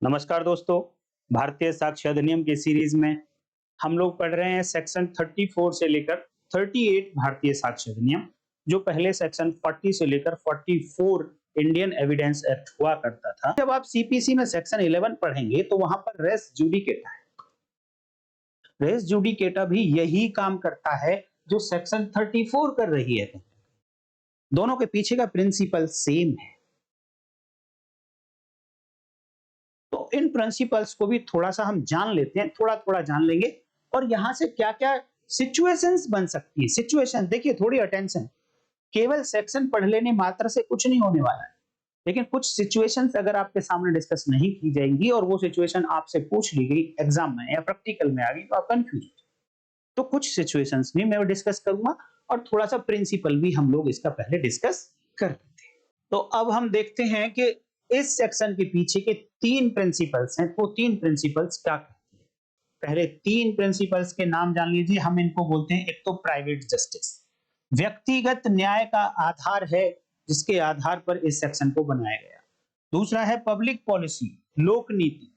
नमस्कार दोस्तों। भारतीय साक्ष्य अधिनियम के सीरीज में हम लोग पढ़ रहे हैं सेक्शन 34 से लेकर 38 भारतीय साक्ष्य अधिनियम। जो पहले सेक्शन 40 से लेकर 44 इंडियन एविडेंस एक्ट हुआ करता था। जब आप सीपीसी में सेक्शन 11 पढ़ेंगे तो वहां पर रेस जुडिकेटा है। रेस जुडिकेटा भी यही काम करता है जो सेक्शन 34 कर रही है। दोनों के पीछे का प्रिंसिपल सेम है। तो इन प्रिंसिपल्स को भी थोड़ा सा हम जान लेते हैं, थोड़ा थोड़ा जान लेंगे और यहां से क्या क्या सिचुएशंस बन सकती है। सिचुएशन देखिए, थोड़ी अटेंशन। केवल सेक्शन पढ़ लेने मात्र से कुछ नहीं होने वाला है, लेकिन कुछ सिचुएशंस अगर आपके सामने डिस्कस नहीं की जाएंगी और वो सिचुएशन आपसे पूछ ली गई एग्जाम में या प्रैक्टिकल में आ गई तो आप कंफ्यूज हो। तो कुछ सिचुएशंस भी मैं डिस्कस करूंगा और थोड़ा सा प्रिंसिपल भी हम लोग इसका पहले डिस्कस कर लेते हैं। तो अब हम देखते हैं कि इस सेक्शन के पीछे के तीन प्रिंसिपल्स हैं। वो तीन प्रिंसिपल्स क्या कहते हैं? पहले तीन प्रिंसिपल्स के नाम जान लीजिए। हम इनको बोलते हैं, एक तो प्राइवेट जस्टिस, व्यक्तिगत न्याय का आधार है जिसके आधार पर इस सेक्शन को बनाया गया। दूसरा है पब्लिक पॉलिसी, लोक नीति,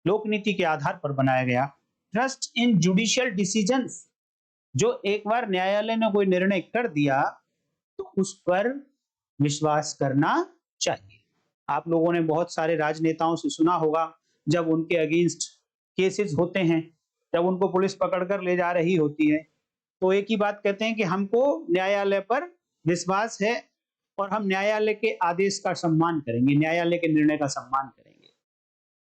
लोक नीति के आधार पर बनाया गया। ट्रस्ट इन जुडिशियल डिसीजंस, जो एक बार न्यायालय ने कोई निर्णय कर दिया तो उस पर विश्वास करना चाहिए। आप लोगों ने बहुत सारे राजनेताओं से सुना होगा, जब उनके अगेंस्ट केसेस होते हैं, जब उनको पुलिस पकड़कर ले जा रही होती है, तो एक ही बात कहते हैं कि हमको न्यायालय पर विश्वास है और हम न्यायालय के आदेश का सम्मान करेंगे, न्यायालय के निर्णय का सम्मान करेंगे।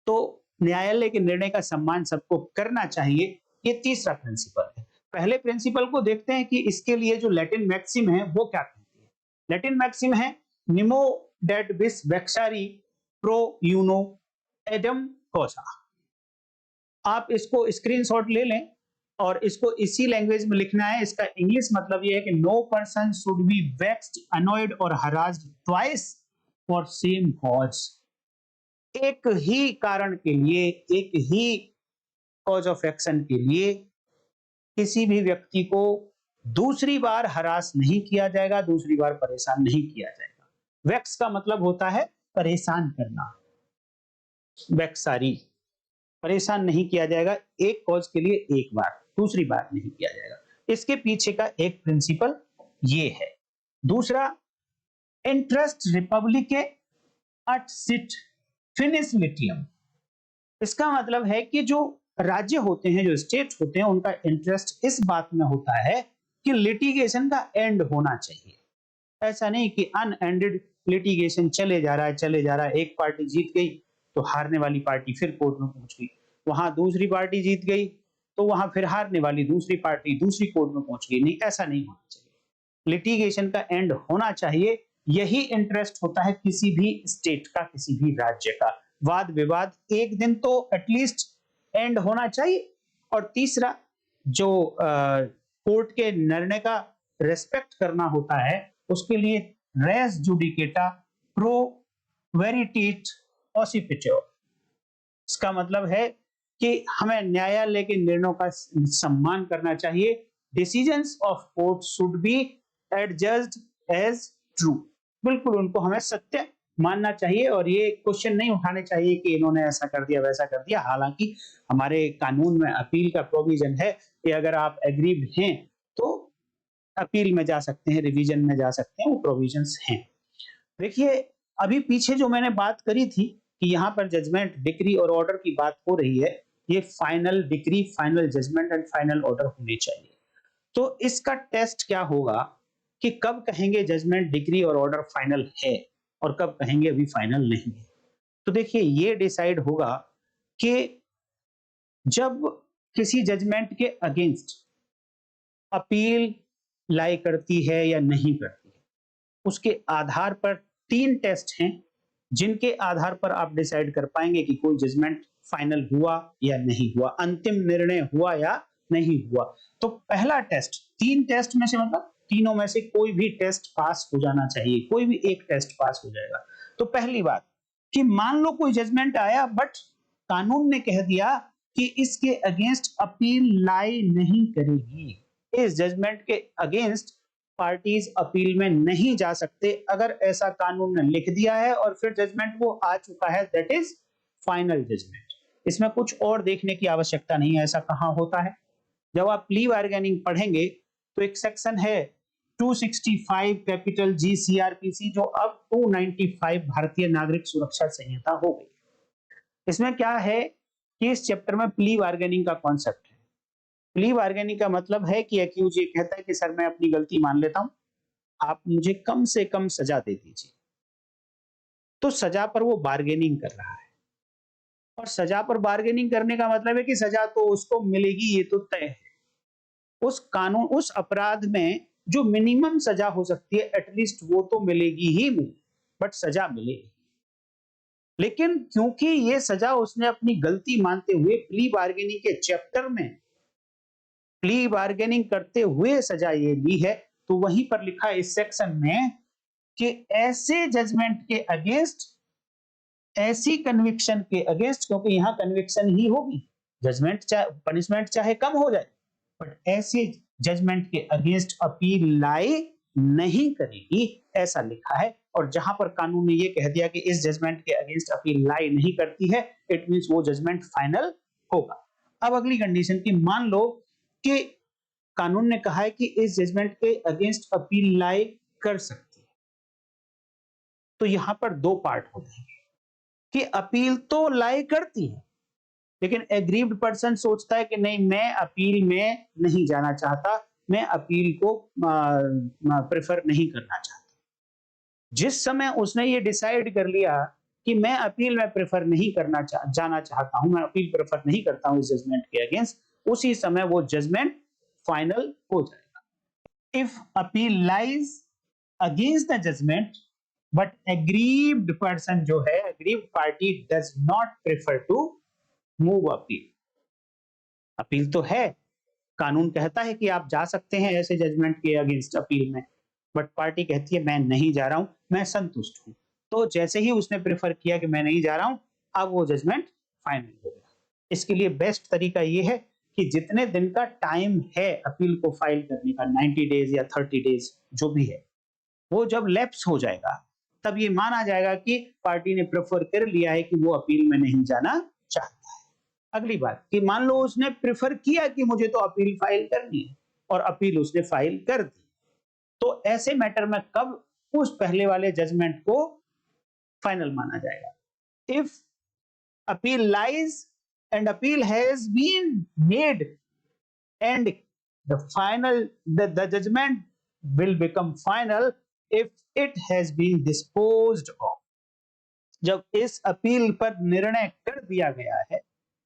तो न्यायालय के निर्णय का सम्मान सबको करना चाहिए। ये तीसरा प्रिंसिपल है। पहले प्रिंसिपल को देखते हैं कि इसके लिए जो लैटिन मैक्सिम है वो क्या कहती है। लैटिन मैक्सिम है निमो डेट बिस वेक्सारी प्रो यूनो एडम कोसा। आप इसको स्क्रीनशॉट ले लें और इसको इसी लैंग्वेज में लिखना है। इसका इंग्लिश मतलब ये है कि no person should be vexed, annoyed और harassed twice for same cause. एक ही कारण के लिए, एक ही कॉज ऑफ एक्शन के लिए किसी भी व्यक्ति को दूसरी बार हरास नहीं किया जाएगा, दूसरी बार परेशान नहीं किया जाएगा। वेक्स का मतलब होता है परेशान करना, वेक्सारी, परेशान नहीं किया जाएगा एक कॉज के लिए एक बार, दूसरी बार नहीं किया जाएगा। इसके पीछे का एक प्रिंसिपल ये है। दूसरा, इंटरेस्ट रिपब्लिके अट सिट फिनिस लिटियम। इसका मतलब है कि जो राज्य होते हैं, जो स्टेट होते हैं, उनका इंटरेस्ट इस बात में होता है कि लिटिगेशन का एंड होना चाहिए। ऐसा नहीं कि अनएंडेड लिटिगेशन चले जा रहा है, चले जा रहा है। एक पार्टी जीत गई तो हारने वाली पार्टी फिर कोर्ट में पहुंच गई, वहां दूसरी पार्टी जीत गई तो वहां फिर हारने वाली दूसरी पार्टी दूसरी कोर्ट में पहुंच गई। नहीं, ऐसा नहीं होना चाहिए। लिटिगेशन का एंड होना चाहिए। यही इंटरेस्ट होता है किसी भी स्टेट का, किसी भी राज्य का। वाद विवाद एक दिन तो एटलीस्ट एंड होना चाहिए। और तीसरा, जो कोर्ट के निर्णय का रेस्पेक्ट करना होता है, उसके लिए रेस जुडिकेटा प्रो वेरिटेट ओसिपिटो। इसका मतलब है कि हमें न्यायालय के निर्णयों का सम्मान करना चाहिए। Decisions of court should be adjudged as true. बिल्कुल उनको हमें सत्य मानना चाहिए और ये क्वेश्चन नहीं उठाने चाहिए कि इन्होंने ऐसा कर दिया वैसा कर दिया। हालांकि हमारे कानून में अपील का प्रोविजन है कि अगर आप एग्रीड हैं तो अपील में जा सकते हैं, रिवीजन में जा सकते हैं, वो प्रोविजंस हैं। देखिए, अभी पीछे जो मैंने बात करी थी कि यहाँ पर जजमेंट, डिक्री और ऑर्डर की बात हो रही है, ये final decree, final judgment and final order होने चाहिए। तो इसका टेस्ट क्या होगा कि कब कहेंगे जजमेंट, डिक्री और ऑर्डर फाइनल है और कब कहेंगे अभी फाइनल नहीं है। तो देखिए, ये डिसाइड होगा कि जब किसी जजमेंट के अगेंस्ट अपील लाई करती है या नहीं करती है, उसके आधार पर तीन टेस्ट हैं जिनके आधार पर आप डिसाइड कर पाएंगे कि कोई जजमेंट फाइनल हुआ या नहीं हुआ, अंतिम निर्णय हुआ या नहीं हुआ। तो पहला टेस्ट, तीन टेस्ट में से मतलब तीनों में से कोई भी टेस्ट पास हो जाना चाहिए, कोई भी एक टेस्ट पास हो जाएगा। तो पहली बात कि मान लो कोई जजमेंट आया बट कानून ने कह दिया कि इसके अगेंस्ट अपील लाई नहीं करेगी, इस जजमेंट के अगेंस्ट पार्टीज अपील में नहीं जा सकते। अगर ऐसा कानून ने लिख दिया है और फिर जजमेंट वो आ चुका है, दैट इज फाइनल जजमेंट। इसमें कुछ और देखने की आवश्यकता नहीं है, ऐसा कहाँ होता है। जब आप प्ली बार्गेनिंग पढ़ेंगे तो एक सेक्शन है 265 कैपिटल जी सीआरपीसी, जो अब 295 भारतीय नागरिक सुरक्षा संहिता हो गई। इसमें क्या है कि इस चैप्टर में प्ली बार्गेनिंग का कॉन्सेप्ट है। प्ली बार्गेनिंग का मतलब है कि एक्यूज ये कहता है कि सर मैं अपनी गलती मान लेता हूं, आप मुझे कम से कम सजा दे दीजिए। तो सजा पर वो बार्गेनिंग कर रहा है, और सजा पर बार्गेनिंग करने का मतलब है कि सजा तो उसको मिलेगी, ये तो तय है। उस कानून, उस अपराध में जो मिनिमम सजा हो सकती है एटलीस्ट वो तो मिलेगी ही मिलेगी, बट सजा मिलेगी। लेकिन क्योंकि ये सजा उसने अपनी गलती मानते हुए प्ली बार्गेनिंग के चैप्टर में प्ली बार्गेनिंग करते हुए सजा ये ली है, तो वहीं पर लिखा है इस सेक्शन में कि ऐसे जजमेंट के अगेंस्ट, ऐसी कन्विक्शन के अगेंस्ट, क्योंकि यहां कन्विक्शन ही होगी, जजमेंट चाहे पनिशमेंट चाहे कम हो जाए, बट ऐसे जजमेंट के अगेंस्ट अपील लाई नहीं करेगी, ऐसा लिखा है। और जहां पर कानून ने ये कह दिया कि इस जजमेंट के अगेंस्ट अपील लाई नहीं करती है, इट मींस वो जजमेंट फाइनल होगा। अब अगली कंडीशन की, मान लो कि कानून ने कहा है कि इस जजमेंट के अगेंस्ट अपील लाई कर सकती है, तो यहां पर दो पार्ट होते हैं कि अपील तो लाई करती है, लेकिन एग्रीव्ड पर्सन सोचता है कि नहीं, मैं अपील में नहीं जाना चाहता, मैं अपील को प्रेफर नहीं करना चाहता। जिस समय उसने ये डिसाइड कर लिया कि मैं अपील में प्रेफर नहीं करना जाना चाहता हूं, मैं अपील प्रेफर नहीं करता हूं इस जजमेंट के अगेंस्ट, उसी समय वो जजमेंट फाइनल हो जाएगा। If appeal lies against the judgment but aggrieved person जो है, aggrieved party does not prefer to move appeal. Appeal तो है, कानून कहता है कि आप जा सकते हैं ऐसे जजमेंट के अगेंस्ट अपील में, बट पार्टी कहती है मैं नहीं जा रहा हूं, मैं संतुष्ट हूं। तो जैसे ही उसने प्रेफर किया कि मैं नहीं जा रहा हूं, अब वो जजमेंट फाइनल हो गया। इसके लिए बेस्ट तरीका ये है कि जितने दिन का टाइम है अपील को फाइल करने का, 90 डेज या 30 डेज जो भी है, वो जब लैप्स हो जाएगा तब ये माना जाएगा कि पार्टी ने प्रेफर कर लिया है कि वो अपील में नहीं जाना चाहता है। अगली बात कि मान लो उसने प्रेफर किया कि मुझे तो अपील फाइल करनी है, और अपील उसने फाइल कर दी, तो ऐसे मैटर में कब उस पहले वाले जजमेंट को फाइनल माना जाएगा? If appeal lies and appeal has been made and the judgment will become final if it has been disposed of। जब इस अपील पर निर्णय कर दिया गया है,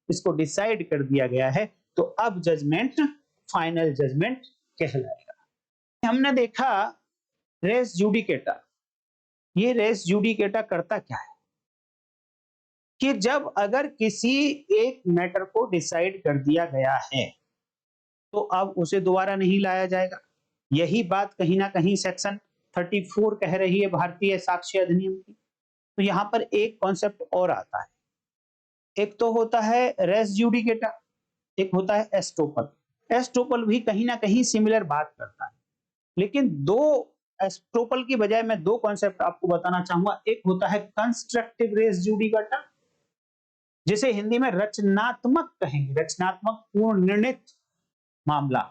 इसको डिसाइड कर दिया गया है, तो अब जजमेंट फाइनल जजमेंट कहलाएगा। हमने देखा रेस जुडिकेटा। ये रेस जुडिकेटा करता क्या है कि जब अगर किसी एक मैटर को डिसाइड कर दिया गया है तो अब उसे दोबारा नहीं लाया जाएगा। यही बात कहीं ना कहीं सेक्शन 34 कह रही है भारतीय साक्ष्य अधिनियम की। तो यहां पर एक कॉन्सेप्ट और आता है, एक तो होता है रेस जुडिकेटा, एक होता है एस्टोपल। एस्टोपल भी कहीं ना कहीं सिमिलर बात करता है, लेकिन दो एस्टोपल की बजाय मैं दो कॉन्सेप्ट आपको बताना चाहूंगा। एक होता है कंस्ट्रक्टिव रेस जुडिकेटा, जिसे हिंदी में रचनात्मक कहेंगे, रचनात्मक पूर्ण निर्णित मामला,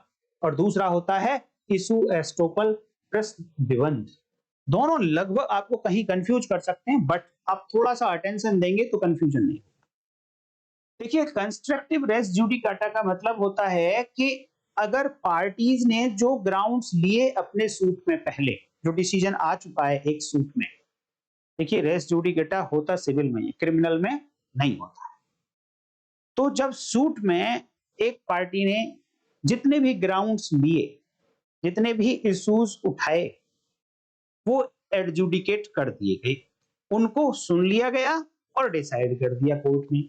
और दूसरा होता है इशू एस्टोपल प्रश्न विबंध। दोनों लगभग आपको कहीं कंफ्यूज कर सकते हैं, बट आप थोड़ा सा अटेंशन देंगे तो कंफ्यूजन नहीं होगा। देखिए, कंस्ट्रक्टिव रेस जुडिकाटा का मतलब होता है कि अगर पार्टीज ने जो ग्राउंड्स लिए अपने सूट में, पहले जो डिसीजन आ चुका है एक सूट में, देखिए रेस जुडिकाटा होता सिविल में, क्रिमिनल में नहीं होता है। तो जब सूट में एक पार्टी ने जितने भी ग्राउंड्स लिए, जितने भी इश्यूज उठाए, वो एडजुडिकेट कर दिए गए, उनको सुन लिया गया और डिसाइड कर दिया कोर्ट ने।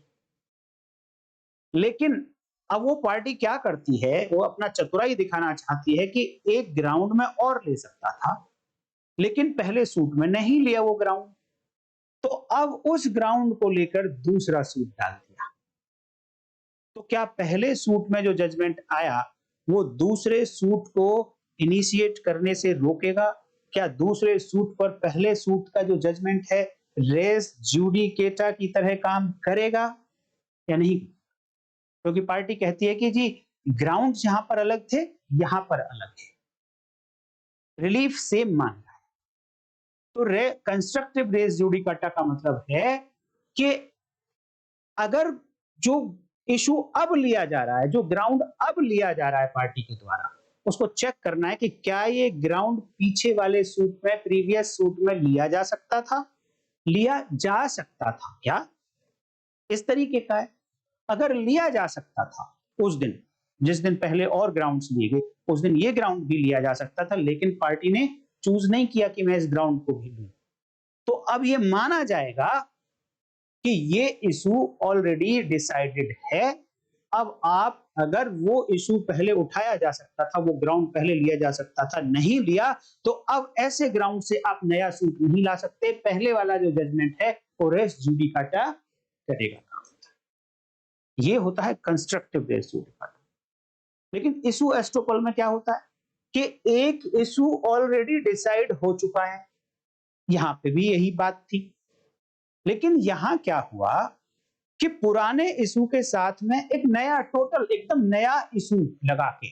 लेकिन अब वो पार्टी क्या करती है, वो अपना चतुराई दिखाना चाहती है कि एक ग्राउंड में और ले सकता था, लेकिन पहले सूट में नहीं लिया वो ग्राउंड, तो अब उस ग्राउंड को लेकर दूसरा सूट डाल दिया। तो क्या पहले सूट में जो जजमेंट आया वो दूसरे सूट को इनिशिएट करने से रोकेगा? क्या दूसरे सूट पर पहले सूट का जो जजमेंट है रेस जूडिकेटा की तरह काम करेगा या नहीं? क्योंकि पार्टी कहती है कि जी ग्राउंड जहां पर अलग थे, यहां पर अलग है, रिलीफ सेम मान रहा है। तो कंस्ट्रक्टिव रेस जूडिकाटा का मतलब है कि अगर जो इशू अब लिया जा रहा है, जो ग्राउंड अब लिया जा रहा है पार्टी के द्वारा, उसको चेक करना है कि क्या ये ग्राउंड पीछे वाले सूट में, प्रीवियस सूट में लिया जा सकता था, लिया जा सकता था क्या, इस तरीके का है। अगर लिया जा सकता था उस दिन, जिस दिन पहले और ग्राउंड्स लिए गए, उस दिन ये ग्राउंड भी लिया जा सकता था, लेकिन पार्टी ने चूज नहीं किया कि मैं इस ग्राउंड को भी लूं, तो अब ये माना जाएगा कि ये इशू ऑलरेडी डिसाइडेड है। अब आप अगर वो इशू पहले उठाया जा सकता था, वो ग्राउंड पहले लिया जा सकता था, नहीं लिया, तो अब ऐसे ग्राउंड से आप नया सूट नहीं ला सकते। पहले वाला जो जजमेंट है वो रेस जूडिकाटा करेगा। ये होता है कंस्ट्रक्टिव रेस जूडिकाटा। लेकिन इशू एस्टोपल में क्या होता है कि एक इशू ऑलरेडी डिसाइड हो चुका है, यहां पे भी यही बात थी, लेकिन यहां क्या हुआ कि पुराने इशू के साथ में एक नया, टोटल एकदम नया इशू लगा के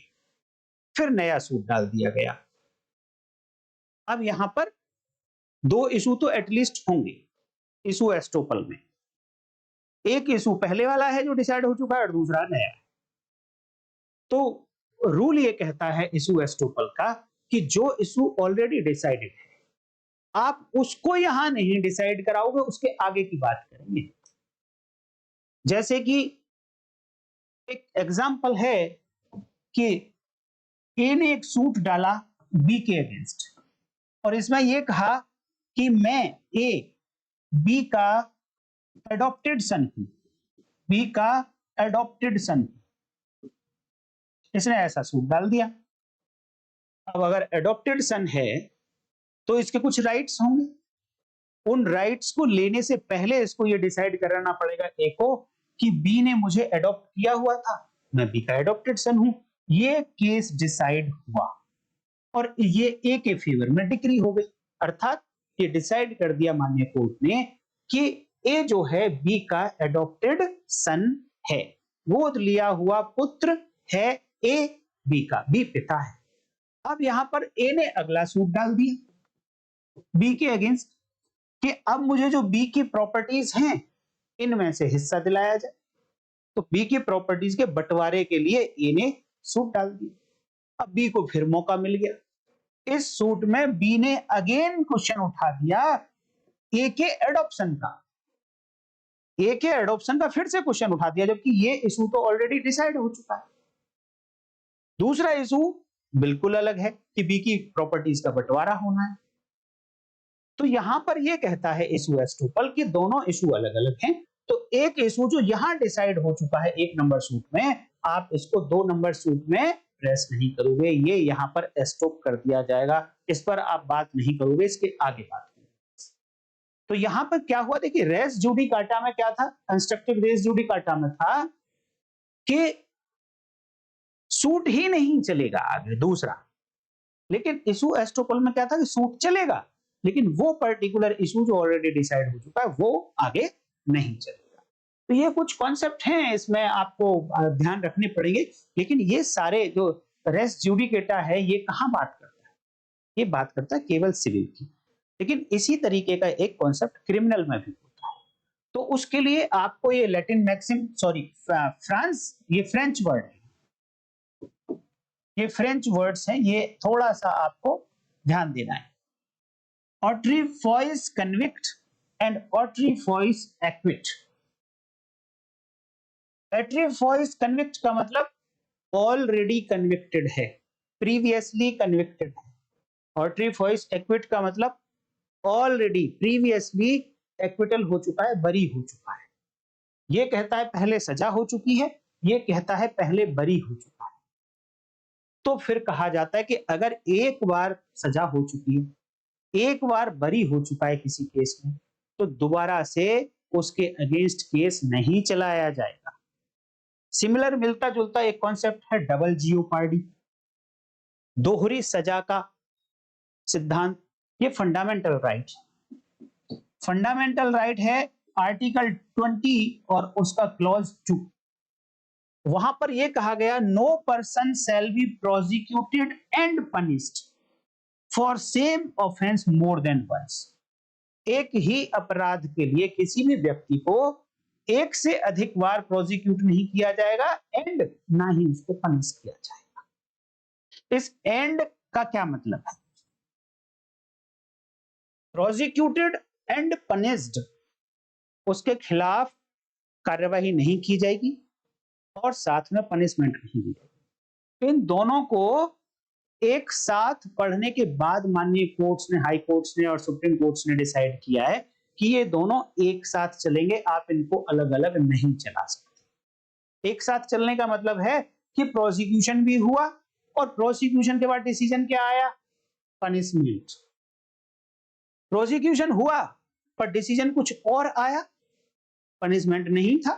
फिर नया सूट डाल दिया गया। अब यहां पर दो इशू तो एटलीस्ट होंगे इशू एस्टोपल में। एक इशू पहले वाला है जो डिसाइड हो चुका है और दूसरा नया है। तो रूल ये कहता है इशू एस्टोपल का कि जो इशू ऑलरेडी डिसाइडेड है, आप उसको यहां नहीं डिसाइड कराओगे, उसके आगे की बात करेंगे। जैसे कि एक एग्जांपल है कि ए ने एक सूट डाला बी के अगेंस्ट, और इसमें यह कहा कि मैं ए बी का एडॉप्टेड सन हूं, बी का एडॉप्टेड सन हूं। इसने ऐसा सूट डाल दिया। अब अगर एडॉप्टेड सन है तो इसके कुछ राइट्स होंगे, उन राइट्स को लेने से पहले इसको ये डिसाइड करना पड़ेगा ए को कि बी ने मुझे एडॉप्ट किया हुआ था, मैं बी का एडॉप्टेड सन हूं। ये केस डिसाइड हुआ और ये ए के फेवर में डिक्री हो गई, अर्थात ये डिसाइड कर दिया माननीय कोर्ट ने कि ए जो है बी का एडॉप्टेड सन है, गोद लिया हुआ पुत्र है ए बी का, बी पिता है। अब यहां पर ए ने अगला सूट डाल दिया बी के अगेंस्ट कि अब मुझे जो बी की प्रॉपर्टीज हैं इनमें से हिस्सा दिलाया जाए। तो बी की प्रॉपर्टीज के बंटवारे के लिए ए ने सूट डाल दिया। अब बी को फिर मौका मिल गया। इस सूट में बी ने अगेन क्वेश्चन उठा दिया ए के एडॉप्शन का, ए के एडॉप्शन का फिर से क्वेश्चन उठा दिया, जबकि ये इशू तो ऑलरेडी डिसाइड हो चुका है। दूसरा इशू बिल्कुल अलग है कि बी की प्रॉपर्टीज का बंटवारा होना है। तो यहां पर यह कहता है इशू एस्टोपल कि दोनों इशू अलग अलग हैं। तो एक इशू जो यहां डिसाइड हो चुका है एक नंबर सूट में, आप इसको 2 नंबर सूट में प्रेस नहीं करोगे, ये यहां पर एस्टॉप कर दिया जाएगा, इस पर आप बात नहीं करोगे, इसके आगे बात करोगे। तो यहां पर क्या हुआ, देखिए रेस जूडिकाटा में क्या था, कंस्ट्रक्टिव रेस जूडिकाटा में था कि सूट ही नहीं चलेगा आगे दूसरा, लेकिन इशू एस्टोपल में क्या था कि सूट चलेगा, लेकिन वो पर्टिकुलर इशू जो ऑलरेडी डिसाइड हो चुका है वो आगे नहीं चलेगा। तो ये कुछ कॉन्सेप्ट हैं, इसमें आपको ध्यान रखने पड़ेंगे। लेकिन ये सारे जो रेस जूडिकेटा है ये कहां बात करता है, ये बात करता है केवल सिविल की। लेकिन इसी तरीके का एक कॉन्सेप्ट क्रिमिनल में भी होता है। तो उसके लिए आपको ये लैटिन मैक्सिम, सॉरी फ्रांस, ये फ्रेंच वर्ड है, ये फ्रेंच वर्ड्स हैं, ये थोड़ा सा आपको ध्यान देना है। ऑट्रीफॉइस कन्विक्ट एंड ऑट्रीफॉइस एक्विट। ऑट्रीफॉइस कन्विक्ट का मतलब ऑलरेडी कन्विक्टेड है, प्रीवियसली कन्विक्टेड है। ऑट्रीफॉइस एक्विट का मतलब ऑलरेडी प्रीवियसली एक्विटल हो चुका है, बरी हो चुका है। ये कहता है पहले सजा हो चुकी है, ये कहता है पहले बरी हो चुका है। तो फिर कहा जाता है कि अगर एक बार सजा हो चुकी है, एक बार बरी हो चुका है किसी केस में, तो दोबारा से उसके अगेंस्ट केस नहीं चलाया जाएगा। सिमिलर मिलता जुलता एक कॉन्सेप्ट है डबल जियोपार्डी, दोहरी सजा का सिद्धांत। ये फंडामेंटल राइट, फंडामेंटल राइट है आर्टिकल 20 और उसका क्लॉज 2। वहां पर यह कहा गया no person shall be prosecuted and punished for same offence more than once. एक ही अपराध के लिए किसी भी व्यक्ति को एक से अधिक बार प्रोसिक्यूट नहीं किया जाएगा एंड ना ही उसको पनिश किया जाएगा। इस एंड का क्या मतलब है? प्रोसिक्यूटेड एंड पनिश्ड, उसके खिलाफ कार्यवाही नहीं की जाएगी और साथ में पनिशमेंट नहीं दी जाएगी। इन दोनों को एक साथ पढ़ने के बाद माननीय कोर्ट्स ने, हाई कोर्ट्स ने और सुप्रीम कोर्ट्स ने डिसाइड किया है कि ये दोनों एक साथ चलेंगे, आप इनको अलग अलग नहीं चला सकते। एक साथ चलने का मतलब है कि प्रोसिक्यूशन भी हुआ और प्रोसिक्यूशन के बाद डिसीजन क्या आया? पनिशमेंट। प्रोसिक्यूशन हुआ पर डिसीजन कुछ और आया, पनिशमेंट नहीं था,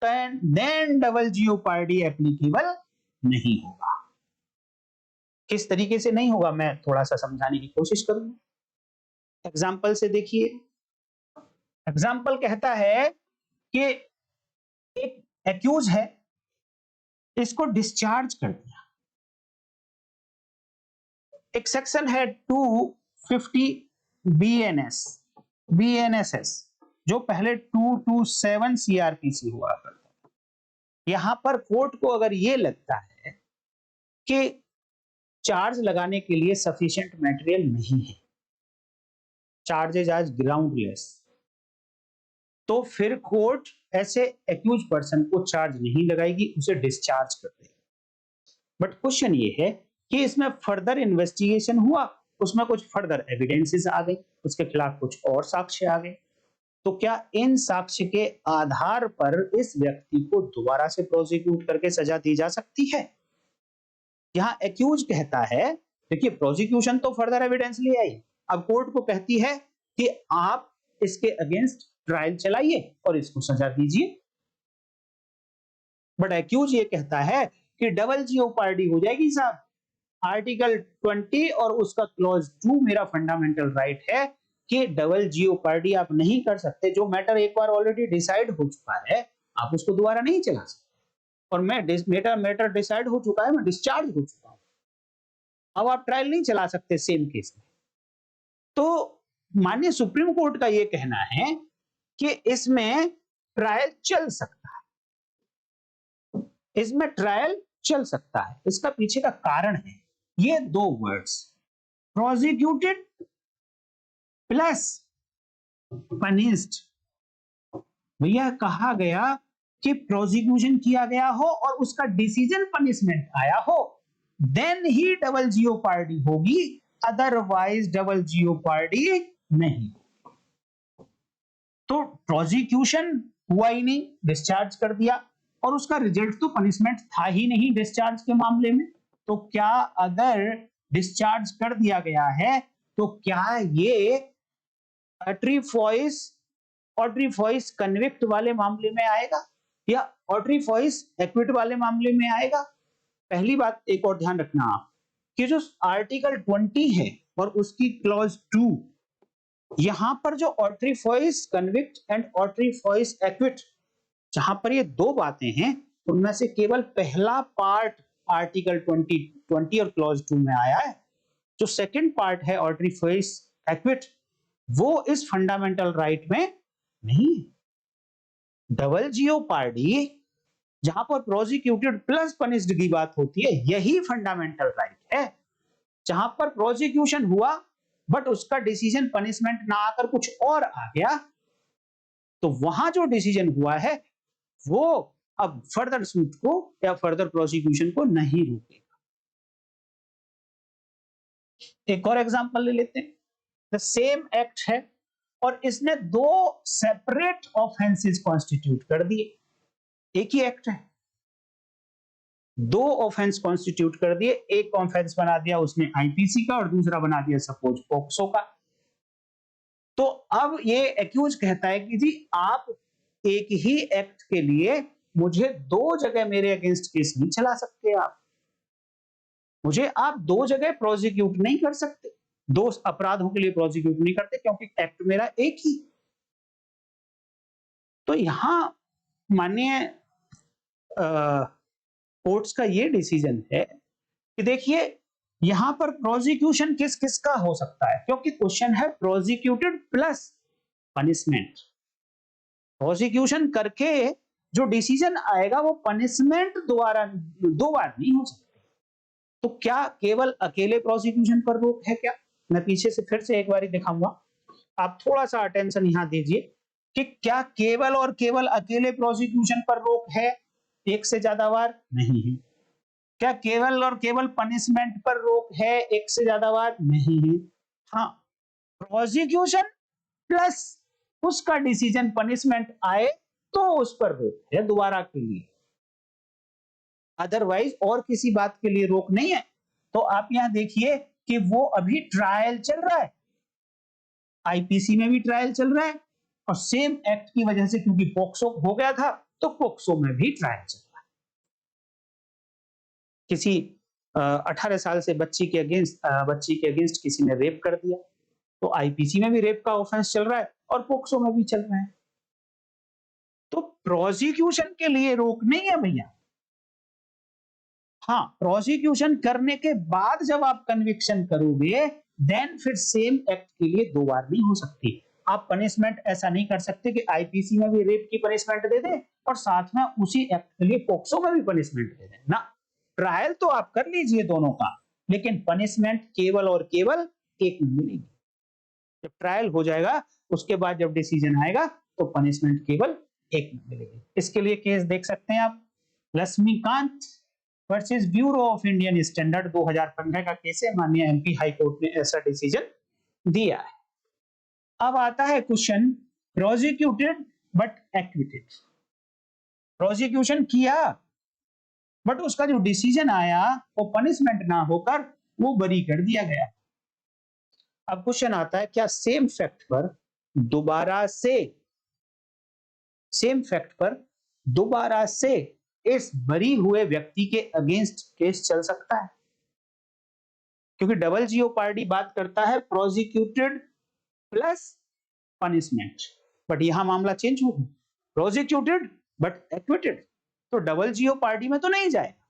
देन डबल जीओपार्डी एप्लीकेबल नहीं होगा। किस तरीके से नहीं होगा मैं थोड़ा सा समझाने की कोशिश करूंगा। एग्जाम्पल से देखिए। एग्जाम्पल कहता है कि एक एक्यूज है, इसको डिस्चार्ज कर दिया। एक सेक्शन है 250 बीएनएसएस जो पहले 227 सीआरपीसी हुआ करता था। यहां पर कोर्ट को अगर ये लगता है कि चार्ज लगाने के लिए सफिशिएंट मटेरियल नहीं है, चार्जेज आज ग्राउंडलेस, तो फिर कोर्ट ऐसे एक्यूज पर्सन को चार्ज नहीं लगाएगी, उसे डिस्चार्ज कर देगी। बट क्वेश्चन ये है कि इसमें फर्दर इन्वेस्टिगेशन हुआ, उसमें कुछ फर्दर एविडेंसेस आ गई, उसके खिलाफ कुछ और साक्ष्य आ गए, तो क्या इन साक्ष्य के आधार पर इस व्यक्ति को दोबारा से प्रोसिक्यूट करके सजा दी जा सकती है? यहां एक्यूज कहता है, देखिए प्रोसिक्यूशन तो फर्दर एविडेंस ले आई, अब कोर्ट को कहती है कि आप इसके अगेंस्ट ट्रायल चलाइए और इसको सजा दीजिए। बट एक्यूज ये कहता है कि डबल जीओपार्डी हो जाएगी साहब, आर्टिकल 20 और उसका क्लॉज 2 मेरा फंडामेंटल राइट है कि डबल जीओपार्डी आप नहीं कर सकते। जो मैटर एक बार ऑलरेडी डिसाइड हो चुका है आप उसको दोबारा नहीं चला सकते, और मैटर डिसाइड हो चुका है, मैं डिस्चार्ज हो चुका हूं, अब आप ट्रायल नहीं चला सकते सेम केस में। तो माननीय सुप्रीम कोर्ट का यह कहना है कि इसमें ट्रायल चल सकता है, इसमें ट्रायल चल सकता है। इसका पीछे का कारण है ये दो वर्ड्स, प्रोसिक्यूटेड प्लस पनिश्ड। भैया कहा गया कि प्रोसिक्यूशन किया गया हो और उसका डिसीजन पनिशमेंट आया हो, देन ही डबल जीओपार्डी होगी, अदरवाइज डबल जीओपार्डी नहीं। तो प्रोसिक्यूशन हुआ ही नहीं, डिस्चार्ज कर दिया, और उसका रिजल्ट तो पनिशमेंट था ही नहीं डिस्चार्ज के मामले में। तो क्या अगर डिस्चार्ज कर दिया गया है तो क्या ये ऑट्रीफॉइस कन्विक्ट वाले मामले में आएगा या ऑट्रीफॉइस एक्विट वाले मामले में आएगा? पहली बात एक और ध्यान रखना आप कि जो आर्टिकल 20 है और उसकी क्लॉज 2, यहां पर जो ऑट्रीफॉइस कन्विक्ट एंड ऑट्रीफॉइस एक्विट, जहां पर ये दो बातें हैं, उनमें से केवल पहला पार्ट आर्टिकल 20 और क्लॉज 2 में आया है। जो सेकंड पार्ट है ऑट्रीफॉइस एक्विट, वो इस फंडामेंटल राइट में नहीं है। डबल जीओपार्डी जहां पर प्रोसिक्यूटेड प्लस पनिश्ड की बात होती है, यही फंडामेंटल राइट है। जहां पर प्रोसिक्यूशन हुआ बट उसका डिसीजन पनिशमेंट ना आकर कुछ और आ गया, तो वहां जो डिसीजन हुआ है वो अब फर्दर सूट को या फर्दर प्रोसिक्यूशन को नहीं रोकेगा। एक और एग्जांपल ले लेते हैं। द सेम एक्ट है और इसने दो सेपरेट ऑफेंसेस कॉन्स्टिट्यूट कर दिए। एक ही एक्ट है, दो ऑफेंस कॉन्स्टिट्यूट कर दिए, एक ऑफेंस बना दिया उसने आईपीसी का और दूसरा बना दिया सपोज पॉक्सो का। तो अब ये एक्यूज कहता है कि जी आप एक ही एक्ट के लिए मुझे दो जगह मेरे अगेंस्ट केस नहीं चला सकते, आप मुझे आप दो जगह प्रोसिक्यूट नहीं कर सकते। दो अपराधों के लिए प्रोसिक्यूट नहीं करते क्योंकि एक्ट मेरा एक ही। तो यहां माननीय कोर्ट्स का ये डिसीजन है कि देखिए यहां पर प्रोसिक्यूशन किस किस का हो सकता है, क्योंकि क्वेश्चन है प्रोसिक्यूटेड प्लस पनिशमेंट। प्रोसिक्यूशन करके जो डिसीजन आएगा वो पनिशमेंट द्वारा दो बार नहीं हो सकता। तो क्या केवल अकेले प्रोसिक्यूशन पर रोक है क्या? मैं पीछे से फिर से एक बार दिखाऊंगा, आप थोड़ा सा अटेंशन यहां दीजिए कि क्या केवल और केवल अकेले प्रोसिक्यूशन पर रोक है, एक से ज्यादा बार नहीं है। क्या केवल और केवल पनिशमेंट पर रोक है, एक से ज्यादा बार नहीं है। हाँ, प्रोसिक्यूशन प्लस उसका डिसीजन पनिशमेंट आए तो उस पर रोक है दोबारा के लिए, अदरवाइज और किसी बात के लिए रोक नहीं है। तो आप यहां देखिए कि वो अभी ट्रायल चल रहा है, आईपीसी में भी ट्रायल चल रहा है और सेम एक्ट की वजह से क्योंकि पोक्सो हो गया था तो पोक्सो में भी ट्रायल चल रहा है। किसी 18 साल से बच्ची के अगेंस्ट किसी ने रेप कर दिया तो आईपीसी में भी रेप का ऑफेंस चल रहा है और पोक्सो में भी चल रहा है। तो प्रोसिक्यूशन के लिए रोक नहीं है भैया। हाँ, प्रोसिक्यूशन करने के बाद जब आप कन्विक्शन करोगे देन फिर सेम एक्ट के लिए दो बार नहीं हो सकती। आप पनिशमेंट ऐसा नहीं कर सकते कि आईपीसी में भी रेप की पनिशमेंट दे दें और साथ में उसी एक्ट के लिए पोक्सो में भी पनिशमेंट दे दें ना। ट्रायल तो आप कर लीजिए दोनों का, लेकिन पनिशमेंट केवल और केवल एक में मिलेगी। जब ट्रायल हो जाएगा उसके बाद जब डिसीजन आएगा तो पनिशमेंट केवल एक में मिलेगी। इसके लिए केस देख सकते हैं आप, Laxmikant versus bureau of Indian standard 2015 का केस है, माननीय एमपी हाई कोर्ट ने ऐसा डिसीजन दिया है। अब आता है question prosecuted but acquitted. Prosecution किया बट उसका जो डिसीजन आया वो पनिशमेंट ना होकर वो बरी कर दिया गया। अब क्वेश्चन आता है क्या सेम फैक्ट पर दोबारा से इस बरी हुए व्यक्ति के अगेंस्ट केस चल सकता है? क्योंकि डबल जीओ पार्टी बात करता है प्रोसिक्यूटेड प्लस पनिशमेंट, बट यहां मामला चेंज हो गया, प्रोसिक्यूटेड बट एक्विटेड। तो डबल जीओ पार्टी में तो नहीं जाएगा,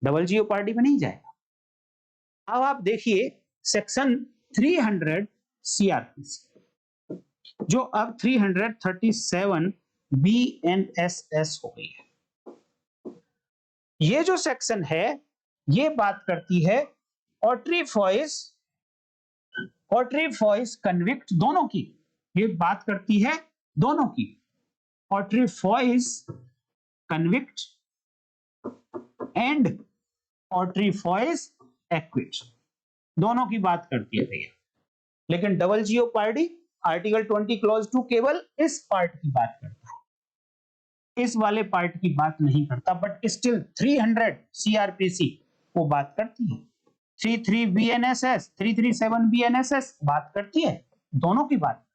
डबल जीओ पार्टी में नहीं जाएगा। अब आप देखिए सेक्शन 300 सीआरपीसी जो अब 337 बीएनएसएस हो गई है। ये जो सेक्शन है ये बात करती है ऑट्रीफॉइस कन्विक्ट दोनों की, ये बात करती है दोनों की, ऑट्रीफॉइस कन्विक्ट एंड ऑट्रीफॉइस एक्विट दोनों की बात करती है भैया। लेकिन डबल जीओ पार्टी आर्टिकल 20 क्लॉज 2 केवल इस पार्ट की बात करता है, इस वाले पार्ट की बात नहीं करता, बट स्टिल 300 सीआरपीसी वो बात करती है, 33 बीएनएसएस 337 बीएनएसएस बात करती है, दोनों की बात।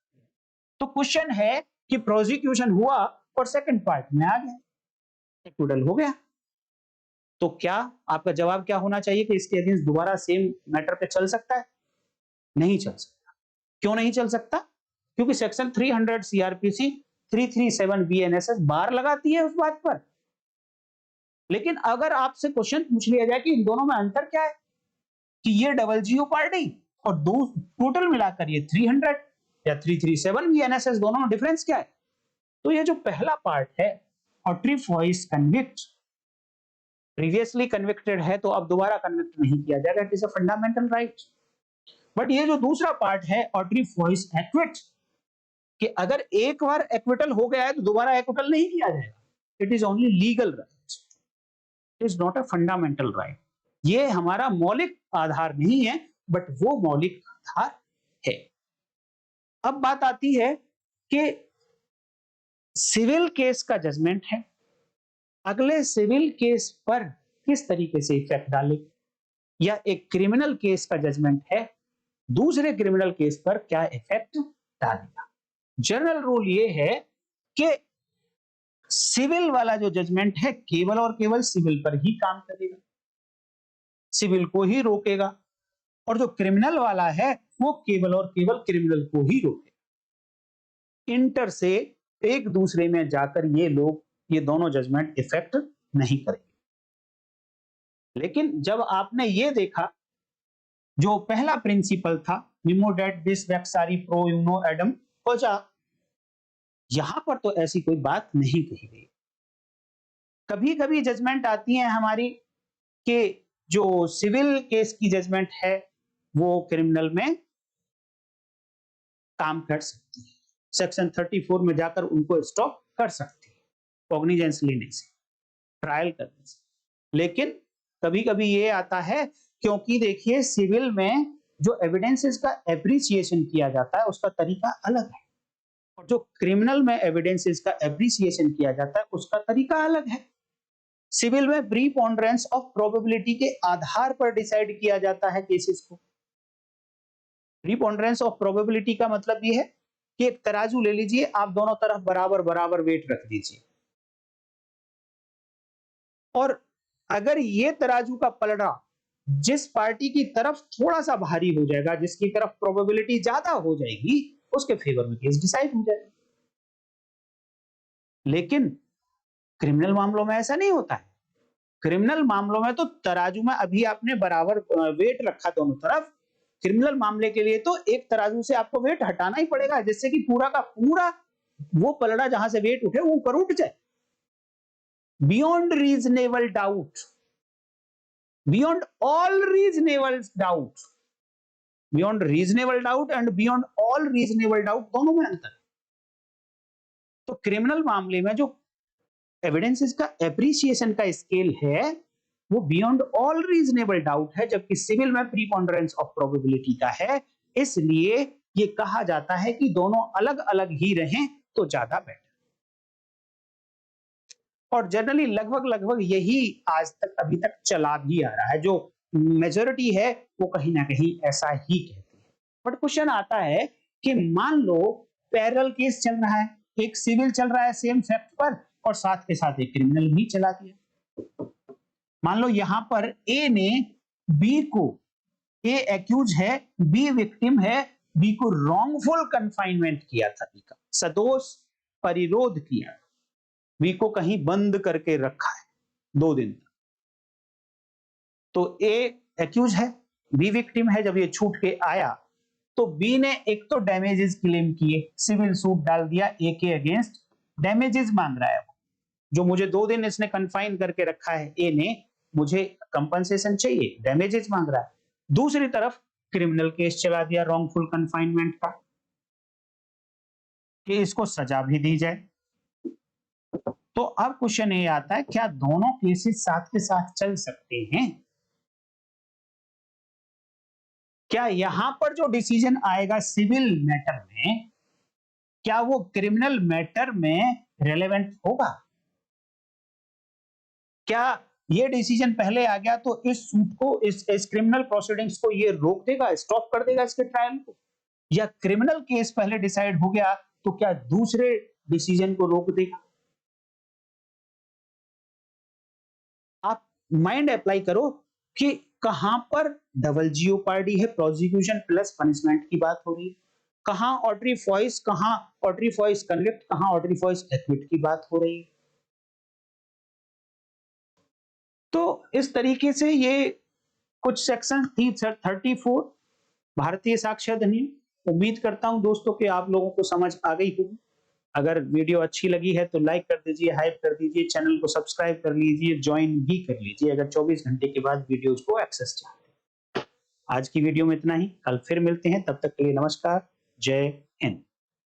तो क्वेश्चन है कि प्रोसिक्यूशन हुआ और सेकंड पार्ट में आ गया, एक्विटल हो गया, तो क्या आपका जवाब क्या होना चाहिए कि इसके अगेंस्ट दोबारा सेम मैटर पे चल सकता है? नहीं चल सकता। क्यों नहीं चल सकता? क्योंकि सेक्शन 300 सीआरपीसी 337 बीएनएसएस बार लगाती है उस बात पर। लेकिन अगर आपसे क्वेश्चन पूछ लिया जाए कि इन दोनों में अंतर क्या है, कि ये डबल जीओ पार्टी और दो टोटल मिलाकर ये 300 या 337 बीएनएसएस दोनों में डिफरेंस क्या है, तो ये जो पहला पार्ट है ऑट्रीफॉइस कन्विक्ट, प्रीवियसली कन्विक्टेड है तो अब दोबारा कन्विक्ट नहीं किया जाएगा, it is a fundamental right. But ये जो दूसरा पार्ट है ऑट्रीफॉइस एक्विट, कि अगर एक बार एक्विटल हो गया है तो दोबारा एक्विटल नहीं किया जाएगा, it is only legal right, it is not a fundamental right. ये हमारा मौलिक आधार नहीं है बट वो मौलिक आधार है। अब बात आती है कि सिविल केस का जजमेंट है, अगले सिविल केस पर किस तरीके से इफेक्ट डाले, या एक क्रिमिनल केस का जजमेंट है दूसरे क्रिमिनल केस पर क्या इफेक्ट डालेगा। जनरल रूल ये है कि सिविल वाला जो जजमेंट है केवल और केवल सिविल पर ही काम करेगा, सिविल को ही रोकेगा, और जो क्रिमिनल वाला है वो केवल और केवल क्रिमिनल को ही रोके। इंटर से एक दूसरे में जाकर ये दोनों जजमेंट इफेक्ट नहीं करेंगे। लेकिन जब आपने ये देखा, जो पहला प्रिंसिपल था निमो डेट बिस वेक्सारी प्रो यूनो एडम कोजा, यहां पर तो ऐसी कोई बात नहीं कही गई। कभी कभी जजमेंट आती है हमारी कि जो सिविल केस की जजमेंट है वो क्रिमिनल में काम कर सकती है, सेक्शन 34 में जाकर उनको स्टॉप कर सकती है कॉग्निजेंस लेने से, ट्रायल करने से। लेकिन कभी कभी ये आता है, क्योंकि देखिए सिविल में जो एविडेंसेस का एप्रिसिएशन किया जाता है उसका तरीका अलग है, और जो क्रिमिनल में एविडेंसेस का एप्रिसिएशन किया जाता है उसका तरीका अलग है। सिविल में प्रीपोंडरेंस ऑफ प्रोबेबिलिटी के आधार पर डिसाइड किया जाता है केसेस को। प्रीपोंडरेंस ऑफ प्रोबेबिलिटी का मतलब ये है कि एक तराजू ले लीजिए, आप दोनों तरफ बराबर बराबर वेट रख दीजिए, और अगर ये तराजू का पलड़ा जिस पार्टी की तरफ थोड़ा सा भारी हो जाएगा, जिसकी तरफ प्रोबेबिलिटी ज्यादा हो जाएगी, उसके फेवर में केस डिसाइड हो जाएगा। लेकिन क्रिमिनल मामलों में ऐसा नहीं होता है। क्रिमिनल मामलों में तो तराजू में अभी आपने बराबर वेट रखा दोनों तरफ, क्रिमिनल मामले के लिए तो एक तराजू से आपको वेट हटाना ही पड़ेगा, जिससे कि पूरा का पूरा वो पलड़ा जहां से वेट उठे वो ऊपर उठ जाए। Beyond reasonable doubt, beyond all reasonable doubt, beyond reasonable doubt and beyond all reasonable doubt दोनों में अंतर। तो क्रिमिनल मामले में जो एविडेंसेस का एप्रिसिएशन का स्केल है वो बियॉन्ड ऑल रीजनेबल डाउट है, जबकि सिविल में प्रीपोंडरेंस ऑफ प्रोबेबिलिटी का है। इसलिए ये कहा जाता है कि दोनों अलग अलग ही रहें तो ज्यादा बेटर। और जनरली लगभग लगभग यही आज तक अभी तक चला भी आ रहा है, जो मेजोरिटी है वो कहीं ना कहीं ऐसा ही कहती है। बट क्वेश्चन आता है कि मान लो पैरेलल केस चल रहा है, एक सिविल चल रहा है सेम फैक्ट पर और साथ के साथ एक क्रिमिनल भी चला दिया। मान लो यहां पर ए ने बी को, ए एक्यूज है, बी विक्टिम है, बी को रॉन्गफुल कन्फाइनमेंट किया था, बी का सदोष परिरोध किया, बी को कहीं बंद करके रखा है 2 दिन तक। तो ए एक्यूज है, बी विक्टिम है। जब ये छूट के आया तो बी ने एक तो डैमेजेस क्लेम किए, सिविल सूट डाल दिया ए के अगेंस्ट, डैमेजेस मांग रहा है वो, जो मुझे 2 दिन इसने कन्फाइन करके रखा है ए ने, मुझे कंपनसेशन चाहिए, डैमेजेस मांग रहा है। दूसरी तरफ क्रिमिनल केस चला दिया रॉन्गफुल कन्फाइनमेंट का, कि इसको सजा भी दी जाए। तो अब क्वेश्चन ये आता है, क्या दोनों केसेस साथ के साथ चल सकते हैं? क्या यहां पर जो डिसीजन आएगा सिविल मैटर में, क्या वो क्रिमिनल मैटर में रेलेवेंट होगा? क्या ये डिसीजन पहले आ गया तो इस सूट को, इस क्रिमिनल प्रोसीडिंग्स को ये रोक देगा, स्टॉप कर देगा इसके ट्रायल को? या क्रिमिनल केस पहले डिसाइड हो गया तो क्या दूसरे डिसीजन को रोक देगा? आप माइंड अप्लाई करो कि कहां पर डबल जियोपार्डी है, प्रोसिक्यूशन प्लस पनिशमेंट की बात हो रही है, कहां ऑटरी फॉइस, कहां ऑटरी फॉइस कन्विक्ट, कहां ऑटरी फॉइस एक्विट की बात हो रही है। तो इस तरीके से ये कुछ सेक्शन थी 34 भारतीय साक्ष्य अधिनियम। उम्मीद करता हूं दोस्तों कि आप लोगों को समझ आ गई होगी। अगर वीडियो अच्छी लगी है तो लाइक कर दीजिए, हाइप कर दीजिए, चैनल को सब्सक्राइब कर लीजिए, ज्वाइन भी कर लीजिए अगर 24 घंटे के बाद वीडियोज को एक्सेस चाहते हैं। आज की वीडियो में इतना ही, कल फिर मिलते हैं, तब तक के लिए नमस्कार, जय हिंद।